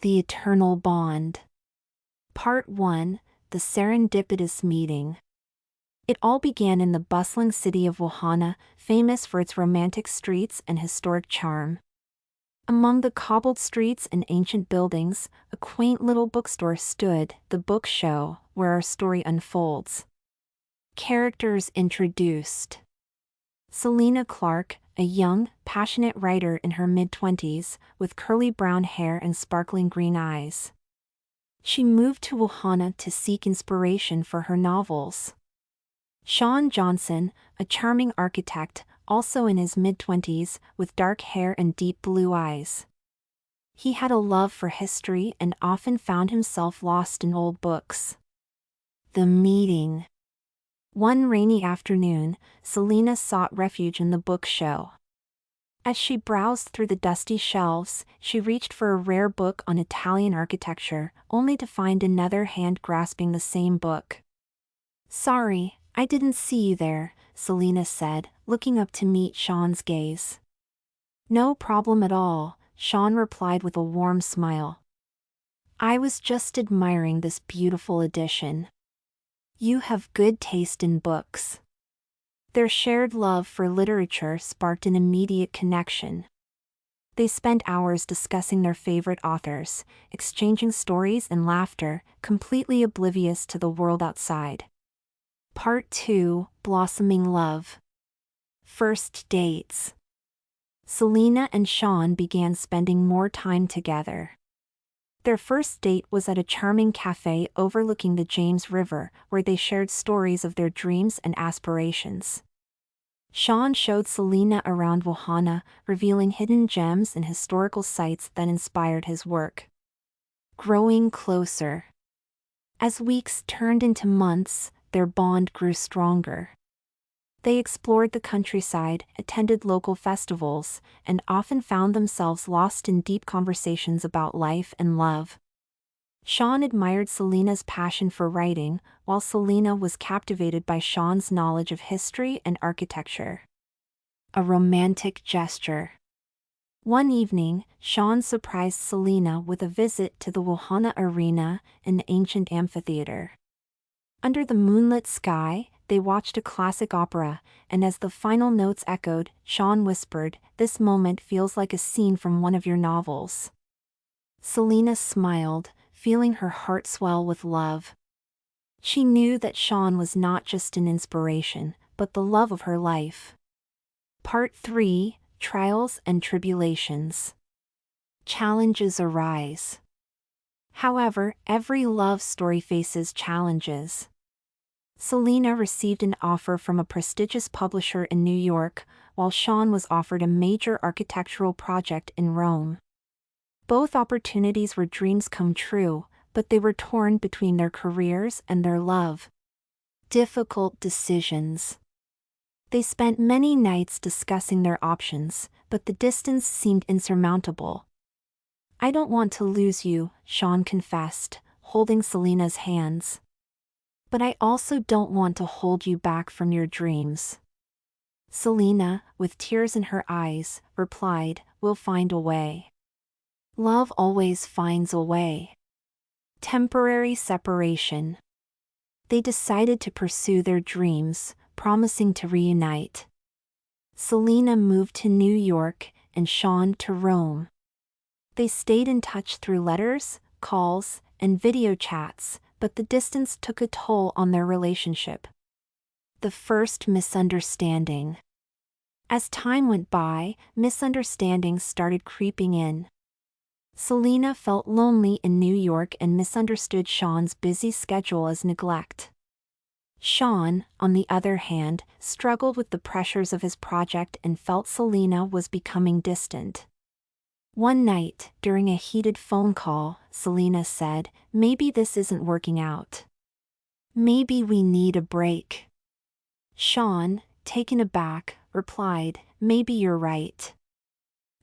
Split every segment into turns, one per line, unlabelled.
The Eternal Bond. Part 1. The Serendipitous Meeting. It all began in the bustling city of Wahana, famous for its romantic streets and historic charm. Among the cobbled streets and ancient buildings, a quaint little bookstore stood, the book show, where our story unfolds. Characters introduced. Selena Clark, a young, passionate writer in her mid-20s, with curly brown hair and sparkling green eyes. She moved to Wahana to seek inspiration for her novels. Sean Johnson, a charming architect, also in his mid-20s, with dark hair and deep blue eyes. He had a love for history and often found himself lost in old books. The meeting. One rainy afternoon, Selena sought refuge in the book show. As she browsed through the dusty shelves, she reached for a rare book on Italian architecture, only to find another hand grasping the same book. "Sorry, I didn't see you there," Selena said, looking up to meet Sean's gaze. "No problem at all," Sean replied with a warm smile. "I was just admiring this beautiful edition. You have good taste in books." Their shared love for literature sparked an immediate connection. They spent hours discussing their favorite authors, exchanging stories and laughter, completely oblivious to the world outside. Part 2. Blossoming Love. First dates. Selena and Sean began spending more time together. Their first date was at a charming cafe overlooking the James River, where they shared stories of their dreams and aspirations. Sean showed Selena around Wahana, revealing hidden gems and historical sites that inspired his work. Growing closer. As weeks turned into months, their bond grew stronger. They explored the countryside, attended local festivals, and often found themselves lost in deep conversations about life and love. Sean admired Selena's passion for writing, while Selena was captivated by Sean's knowledge of history and architecture. A romantic gesture. One evening, Sean surprised Selena with a visit to the Wahana Arena, an ancient amphitheater. Under the moonlit sky, they watched a classic opera, and as the final notes echoed, Sean whispered, "This moment feels like a scene from one of your novels." Selena smiled, feeling her heart swell with love. She knew that Sean was not just an inspiration, but the love of her life. Part 3. Trials and Tribulations. Challenges arise. However, every love story faces challenges. Selena received an offer from a prestigious publisher in New York, while Sean was offered a major architectural project in Rome. Both opportunities were dreams come true, but they were torn between their careers and their love. Difficult decisions. They spent many nights discussing their options, but the distance seemed insurmountable. "I don't want to lose you," Sean confessed, holding Selena's hands. "But I also don't want to hold you back from your dreams." Selena, with tears in her eyes, replied, "We'll find a way. Love always finds a way." Temporary separation. They decided to pursue their dreams, promising to reunite. Selena moved to New York, and Sean to Rome. They stayed in touch through letters, calls, and video chats, but the distance took a toll on their relationship. The first misunderstanding. As time went by, misunderstandings started creeping in. Selena felt lonely in New York and misunderstood Sean's busy schedule as neglect. Sean, on the other hand, struggled with the pressures of his project and felt Selena was becoming distant. One night, during a heated phone call, Selena said, "Maybe this isn't working out. Maybe we need a break." Sean, taken aback, replied, "Maybe you're right.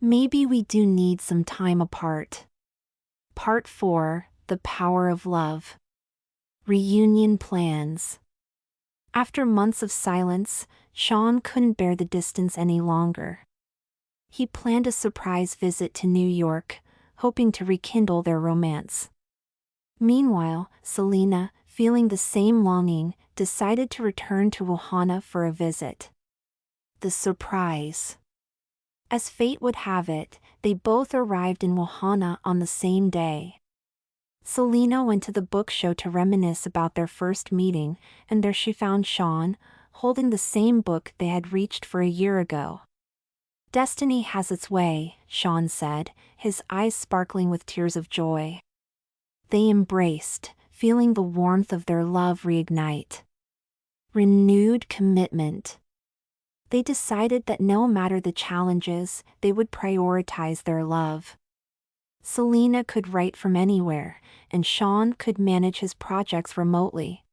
Maybe we do need some time apart." Part 4. The Power of Love. Reunion plans. After months of silence, Sean couldn't bear the distance any longer. He planned a surprise visit to New York, hoping to rekindle their romance. Meanwhile, Selena, feeling the same longing, decided to return to Ohana for a visit. The surprise. As fate would have it, they both arrived in Ohana on the same day. Selena went to the book show to reminisce about their first meeting, and there she found Sean, holding the same book they had reached for a year ago. "Destiny has its way," Sean said, his eyes sparkling with tears of joy. They embraced, feeling the warmth of their love reignite. Renewed commitment. They decided that no matter the challenges, they would prioritize their love. Selena could write from anywhere, and Sean could manage his projects remotely.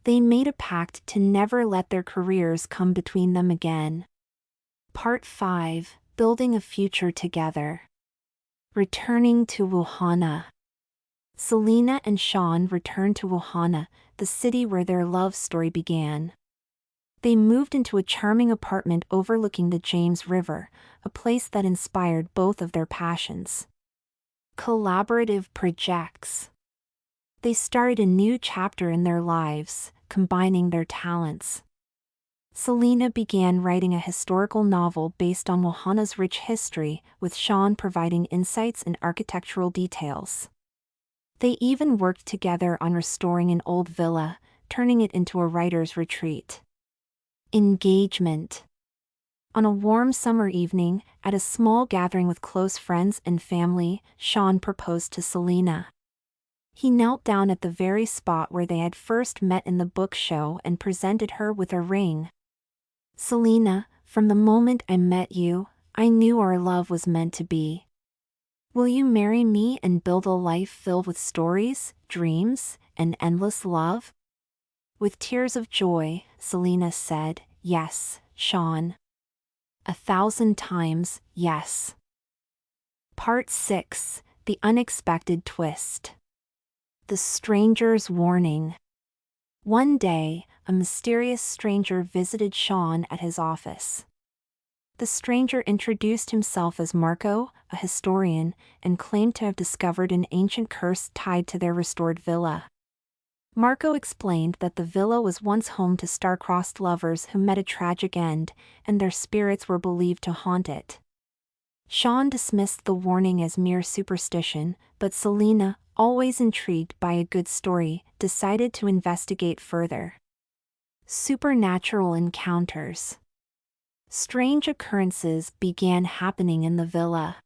They made a pact to never let their careers come between them again. Part 5: Building a Future Together. Returning to Ohana. Selena and Sean returned to Ohana, the city where their love story began. They moved into a charming apartment overlooking the James River, a place that inspired both of their passions. Collaborative projects. They started a new chapter in their lives, combining their talents. Selena began writing a historical novel based on Ohana's rich history, with Sean providing insights and architectural details. They even worked together on restoring an old villa, turning it into a writer's retreat. Engagement. On a warm summer evening, at a small gathering with close friends and family, Sean proposed to Selena. He knelt down at the very spot where they had first met in the book show and presented her with a ring. "Selena, from the moment I met you, I knew our love was meant to be. Will you marry me and build a life filled with stories, dreams, and endless love?" With tears of joy, Selena said, "Yes, Sean. 1,000 times, yes." Part 6: The Unexpected Twist. The Stranger's Warning. One day, a mysterious stranger visited Sean at his office. The stranger introduced himself as Marco, a historian, and claimed to have discovered an ancient curse tied to their restored villa. Marco explained that the villa was once home to star-crossed lovers who met a tragic end, and their spirits were believed to haunt it. Sean dismissed the warning as mere superstition, but Selena, always intrigued by a good story, decided to investigate further. Supernatural encounters. Strange occurrences began happening in the villa.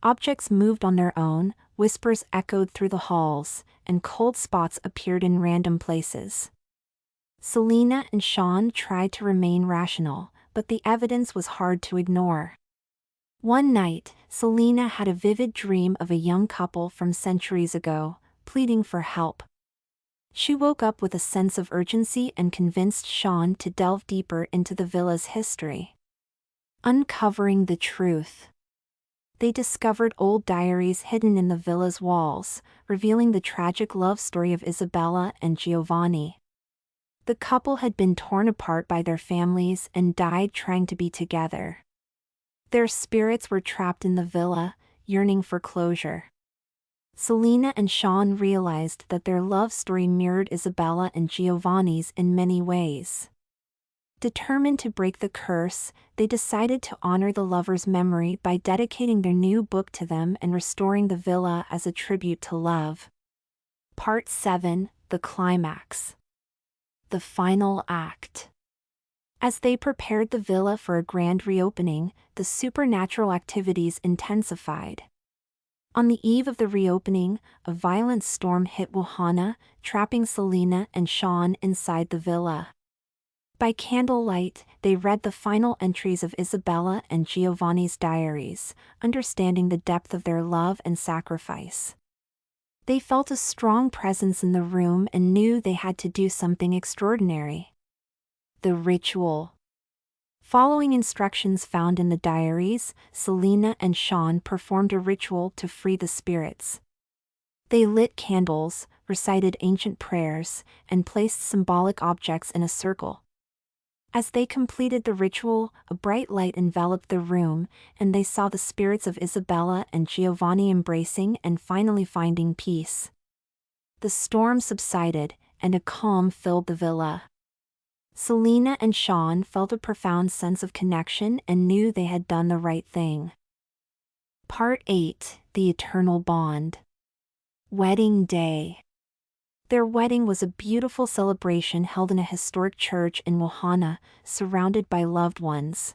Objects moved on their own, whispers echoed through the halls, and cold spots appeared in random places. Selena and Sean tried to remain rational, but the evidence was hard to ignore. One night, Selena had a vivid dream of a young couple from centuries ago, pleading for help. She woke up with a sense of urgency and convinced Sean to delve deeper into the villa's history. Uncovering the truth. They discovered old diaries hidden in the villa's walls, revealing the tragic love story of Isabella and Giovanni. The couple had been torn apart by their families and died trying to be together. Their spirits were trapped in the villa, yearning for closure. Selena and Sean realized that their love story mirrored Isabella and Giovanni's in many ways. Determined to break the curse, they decided to honor the lovers' memory by dedicating their new book to them and restoring the villa as a tribute to love. Part 7: The Climax. The Final Act. As they prepared the villa for a grand reopening, the supernatural activities intensified. On the eve of the reopening, a violent storm hit Ohana, trapping Selena and Sean inside the villa. By candlelight, they read the final entries of Isabella and Giovanni's diaries, understanding the depth of their love and sacrifice. They felt a strong presence in the room and knew they had to do something extraordinary. The ritual. Following instructions found in the diaries, Selena and Sean performed a ritual to free the spirits. They lit candles, recited ancient prayers, and placed symbolic objects in a circle. As they completed the ritual, a bright light enveloped the room, and they saw the spirits of Isabella and Giovanni embracing and finally finding peace. The storm subsided, and a calm filled the villa. Selena and Sean felt a profound sense of connection and knew they had done the right thing. Part 8: The Eternal Bond. Wedding Day. Their wedding was a beautiful celebration held in a historic church in Wahana, surrounded by loved ones.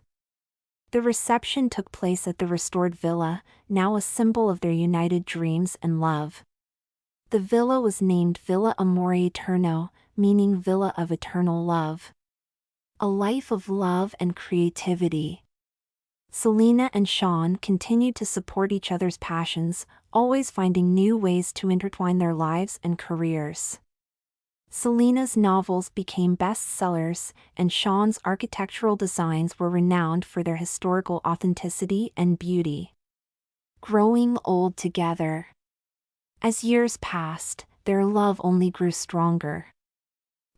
The reception took place at the restored villa, now a symbol of their united dreams and love. The villa was named Villa Amore Eterno, meaning Villa of Eternal Love. A life of love and creativity. Selena and Sean continued to support each other's passions, always finding new ways to intertwine their lives and careers. Selena's novels became bestsellers, and Sean's architectural designs were renowned for their historical authenticity and beauty. Growing old together. As years passed, their love only grew stronger.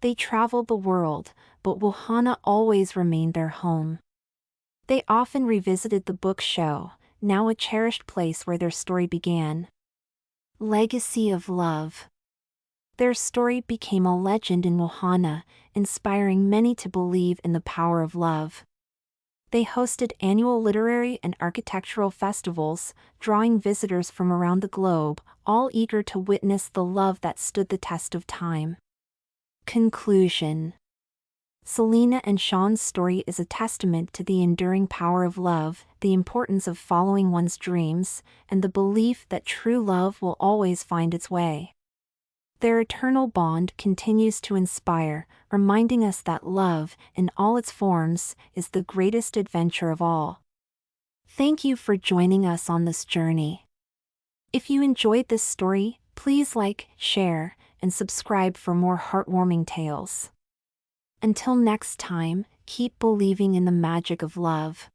They traveled the world, but Wahana always remained their home. They often revisited the book show, now a cherished place where their story began. Legacy of Love. Their story became a legend in Wahana, inspiring many to believe in the power of love. They hosted annual literary and architectural festivals, drawing visitors from around the globe, all eager to witness the love that stood the test of time. Conclusion. Selena and Sean's story is a testament to the enduring power of love, the importance of following one's dreams, and the belief that true love will always find its way. Their eternal bond continues to inspire, reminding us that love, in all its forms, is the greatest adventure of all. Thank you for joining us on this journey. If you enjoyed this story, please like, share, and subscribe for more heartwarming tales. Until next time, keep believing in the magic of love.